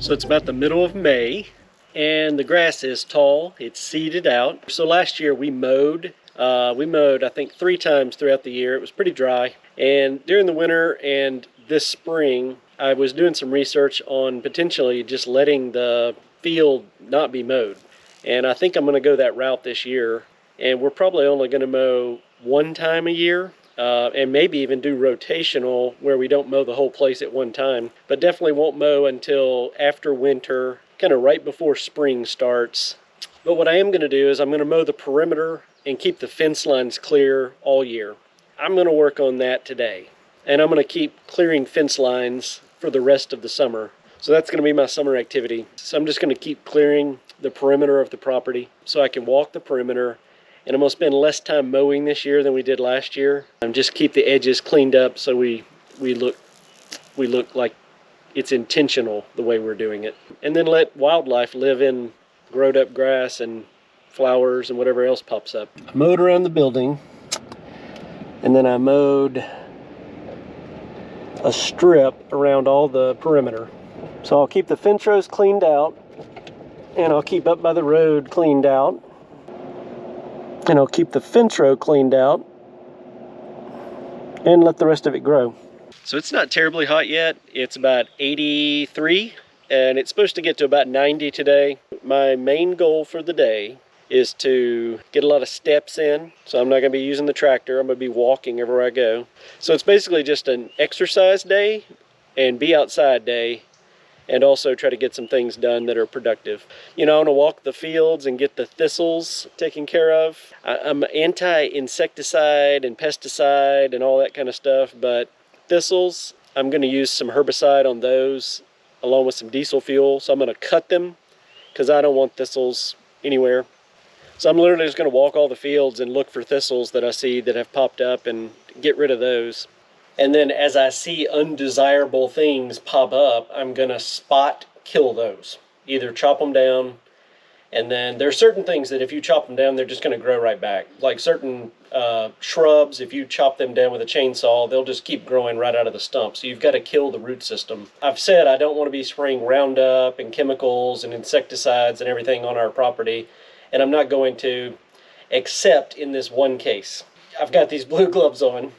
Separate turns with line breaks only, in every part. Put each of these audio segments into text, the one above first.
So it's about the middle of May, and the grass is tall. It's seeded out. So last year we mowed. I think 3 times throughout the year. It was pretty dry. And during the winter and this spring, I was doing some research on potentially just letting the field not be mowed. And I think I'm going to go that route this year. And we're probably only going to mow 1 time a year. And maybe even do rotational where we don't mow the whole place at one time, but definitely won't mow until after winter, kind of right before spring starts. But what I am going to do is I'm going to mow the perimeter and keep the fence lines clear all year. I'm going to work on that today, and I'm going to keep clearing fence lines for the rest of the summer. So that's going to be my summer activity. So I'm just going to keep clearing the perimeter of the property so I can walk the perimeter. And I'm going to spend less time mowing this year than we did last year. And just keep the edges cleaned up so we look like it's intentional the way we're doing it. And then let wildlife live in growed up grass and flowers and whatever else pops up. I mowed around the building, and then I mowed a strip around all the perimeter. So I'll keep the fence rows cleaned out, and I'll keep up by the road cleaned out. And I'll keep the fence row cleaned out and let the rest of it grow. So it's not terribly hot yet. It's about 83 and it's supposed to get to about 90 today. My main goal for the day is to get a lot of steps in. So I'm not going to be using the tractor. I'm going to be walking everywhere I go. So it's basically just an exercise day and be outside day, and also try to get some things done that are productive. You know, I want to walk the fields and get the thistles taken care of. I'm anti-insecticide and pesticide and all that kind of stuff, but thistles, I'm going to use some herbicide on those along with some diesel fuel. So I'm going to cut them because I don't want thistles anywhere. So I'm literally just going to walk all the fields and look for thistles that I see that have popped up and get rid of those. And then as I see undesirable things pop up, I'm going to spot kill those. Either chop them down, and then there's certain things that if you chop them down, they're just going to grow right back. Like certain shrubs, if you chop them down with a chainsaw, they'll just keep growing right out of the stump. So you've got to kill the root system. I've said I don't want to be spraying Roundup and chemicals and insecticides and everything on our property, and I'm not going to, except in this one case. I've got these blue gloves on,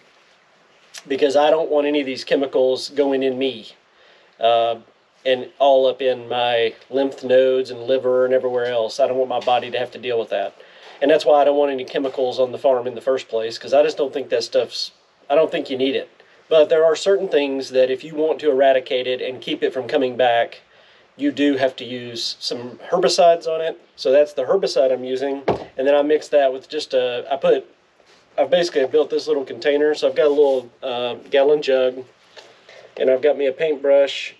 because I don't want any of these chemicals going in me and all up in my lymph nodes and liver and everywhere else. I don't want my body to have to deal with that. And that's why I don't want any chemicals on the farm in the first place, because I just don't think that stuff's, I don't think you need it. But there are certain things that if you want to eradicate it and keep it from coming back, you do have to use some herbicides on it. So that's the herbicide I'm using. And then I mix that with just I've basically built this little container. So I've got a little gallon jug, and I've got me a paintbrush,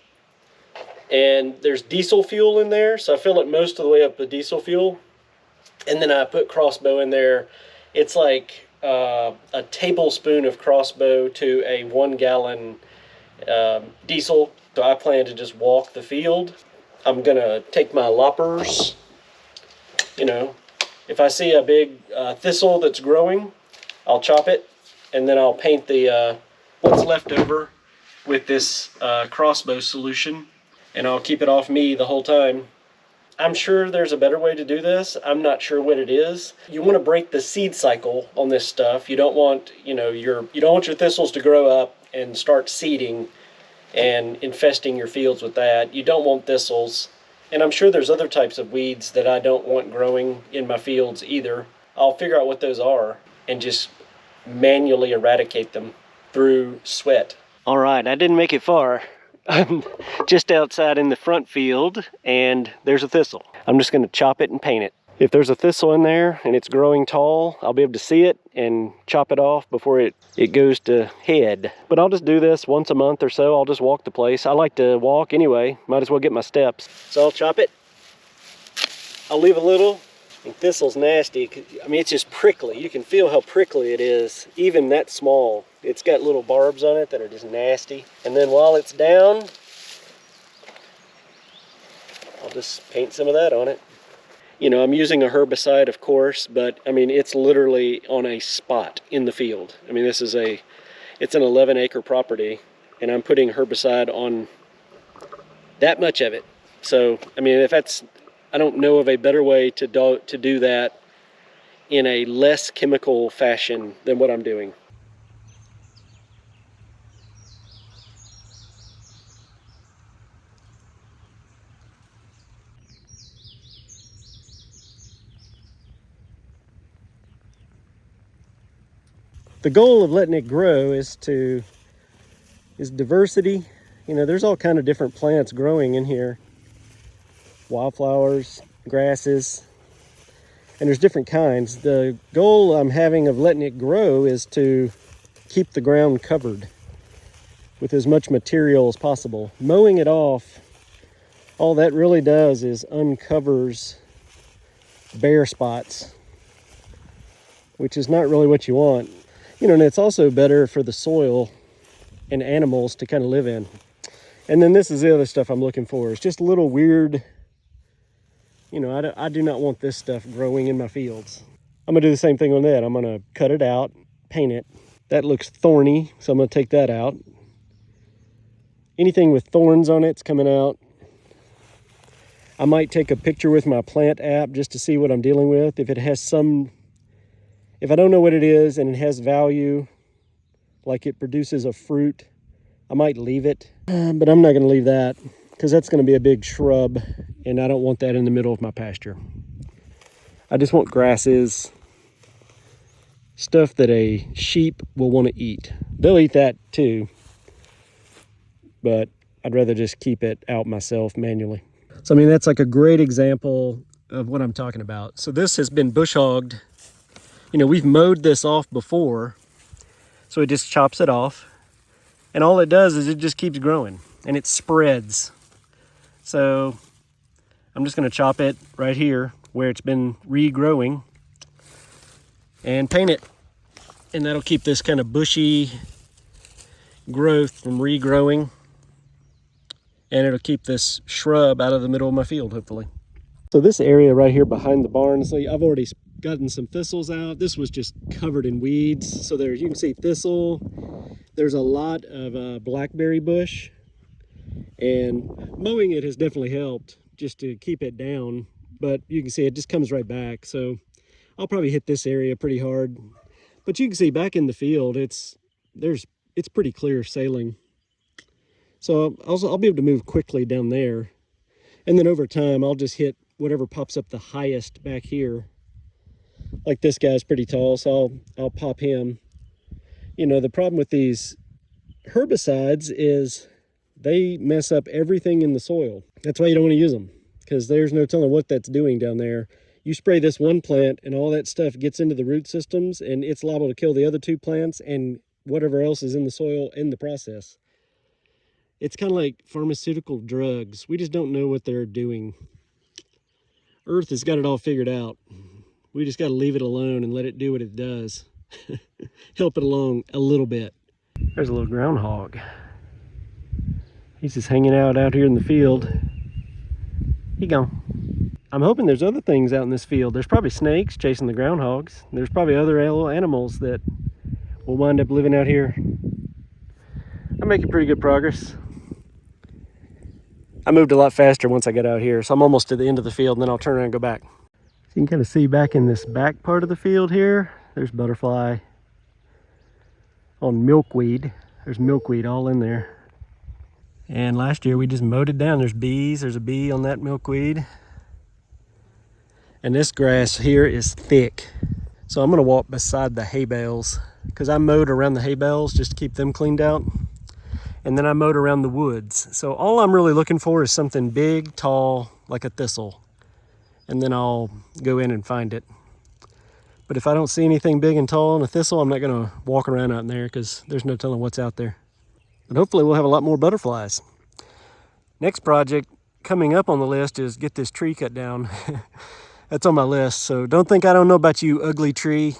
and there's diesel fuel in there. So I fill it most of the way up with diesel fuel. And then I put crossbow in there. It's like a tablespoon of crossbow to a 1 gallon diesel. So I plan to just walk the field. I'm gonna take my loppers. You know, if I see a big thistle that's growing, I'll chop it, and then I'll paint the what's left over with this crossbow solution, and I'll keep it off me the whole time. I'm sure there's a better way to do this. I'm not sure what it is. You want to break the seed cycle on this stuff. You don't want, you don't want your thistles to grow up and start seeding and infesting your fields with that. You don't want thistles, and I'm sure there's other types of weeds that I don't want growing in my fields either. I'll figure out what those are and just manually eradicate them through sweat. All right, I didn't make it far. I'm just outside in the front field, and there's a thistle. I'm just going to chop it and paint it. If there's a thistle in there and it's growing tall, I'll be able to see it and chop it off before it goes to head. But I'll just do this once a month or so. I'll just walk the place. I like to walk anyway. Might as well get my steps. So I'll chop it. I'll leave a little. And thistle's nasty. I mean, it's just prickly. You can feel how prickly it is, even that small. It's got little barbs on it that are just nasty. And then while it's down, I'll just paint some of that on it. You know, I'm using a herbicide, of course, but I mean, it's literally on a spot in the field. I mean, it's an 11-acre property, and I'm putting herbicide on that much of it. So, I mean, I don't know of a better way to do that in a less chemical fashion than what I'm doing. The goal of letting it grow is diversity. You know, there's all kind of different plants growing in here. Wildflowers, grasses, and there's different kinds. The goal I'm having of letting it grow is to keep the ground covered with as much material as possible. Mowing it off, all that really does is uncovers bare spots, which is not really what you want. You know, and it's also better for the soil and animals to kind of live in. And then this is the other stuff I'm looking for. It's just a little weird, you know, I do not want this stuff growing in my fields. I'm gonna do the same thing on that. I'm gonna cut it out, paint it. That looks thorny, so I'm gonna take that out. Anything with thorns on it's coming out. I might take a picture with my plant app just to see what I'm dealing with. If I don't know what it is and it has value, like it produces a fruit, I might leave it, but I'm not gonna leave that because that's gonna be a big shrub and I don't want that in the middle of my pasture. I just want grasses, stuff that a sheep will want to eat. They'll eat that too, but I'd rather just keep it out myself manually. So I mean, that's like a great example of what I'm talking about. So this has been bush hogged. You know, we've mowed this off before, so it just chops it off. And all it does is it just keeps growing and it spreads. So I'm just gonna chop it right here where it's been regrowing and paint it. And that'll keep this kind of bushy growth from regrowing. And it'll keep this shrub out of the middle of my field, hopefully. So this area right here behind the barn, so I've already gotten some thistles out. This was just covered in weeds. So there, you can see thistle. There's a lot of blackberry bush. And mowing it has definitely helped just to keep it down. But you can see it just comes right back. So I'll probably hit this area pretty hard. But you can see back in the field, it's pretty clear sailing. So I'll be able to move quickly down there. And then over time, I'll just hit whatever pops up the highest back here. Like this guy's pretty tall, so I'll pop him. You know, the problem with these herbicides is they mess up everything in the soil. That's why you don't want to use them, because there's no telling what that's doing down there. You spray this one plant and all that stuff gets into the root systems and it's liable to kill the other two plants and whatever else is in the soil in the process. It's kind of like pharmaceutical drugs. We just don't know what they're doing. Earth has got it all figured out. We just got to leave it alone and let it do what it does. Help it along a little bit. There's a little groundhog. He's just hanging out here in the field. He gone. I'm hoping there's other things out in this field. There's probably snakes chasing the groundhogs. There's probably other animals that will wind up living out here. I'm making pretty good progress. I moved a lot faster once I got out here, so I'm almost to the end of the field, and then I'll turn around and go back. So you can kind of see back in this back part of the field here, there's butterfly on milkweed. There's milkweed all in there. And last year we just mowed it down. There's bees. There's a bee on that milkweed. And this grass here is thick. So I'm gonna walk beside the hay bales because I mowed around the hay bales just to keep them cleaned out. And then I mowed around the woods. So all I'm really looking for is something big, tall, like a thistle. And then I'll go in and find it. But if I don't see anything big and tall on a thistle, I'm not gonna walk around out in there because there's no telling what's out there. But hopefully we'll have a lot more butterflies. Next project coming up on the list is get this tree cut down. That's on my list, so don't think I don't know about you, ugly tree.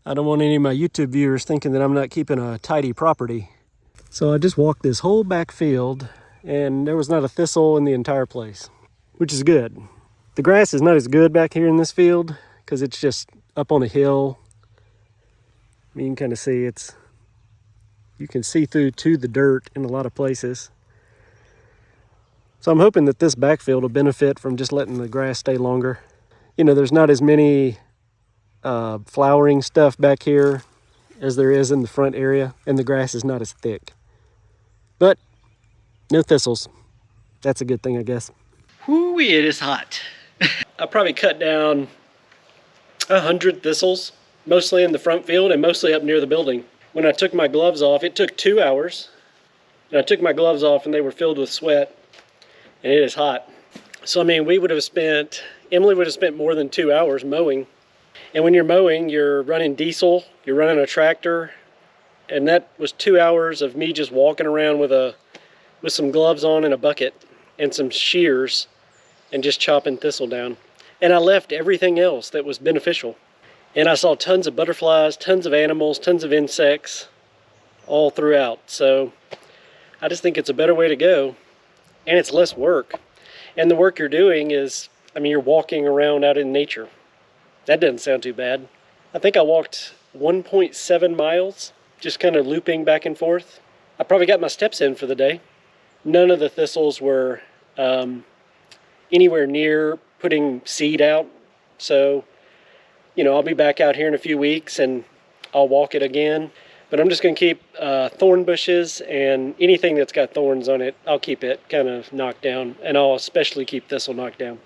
I don't want any of my YouTube viewers thinking that I'm not keeping a tidy property. So I just walked this whole back field and there was not a thistle in the entire place, which is good. The grass is not as good back here in this field because it's just up on a hill. You can kind of see you can see through to the dirt in a lot of places. So I'm hoping that this backfield will benefit from just letting the grass stay longer. You know, there's not as many flowering stuff back here as there is in the front area, and the grass is not as thick. But no thistles. That's a good thing, I guess. Whoo, it is hot. I probably cut down 100 thistles, mostly in the front field and mostly up near the building. When I took my gloves off, it took 2 hours. And I took my gloves off and they were filled with sweat, and it is hot. So I mean, Emily would have spent more than 2 hours mowing. And when you're mowing, you're running diesel, you're running a tractor, and that was 2 hours of me just walking around with some gloves on and a bucket and some shears and just chopping thistle down. And I left everything else that was beneficial. And I saw tons of butterflies, tons of animals, tons of insects all throughout. So I just think it's a better way to go, and it's less work. And the work you're doing is, I mean, you're walking around out in nature. That doesn't sound too bad. I think I walked 1.7 miles, just kind of looping back and forth. I probably got my steps in for the day. None of the thistles were anywhere near putting seed out. So, you know, I'll be back out here in a few weeks and I'll walk it again. But I'm just going to keep thorn bushes and anything that's got thorns on it, I'll keep it kind of knocked down. And I'll especially keep thistle knocked down.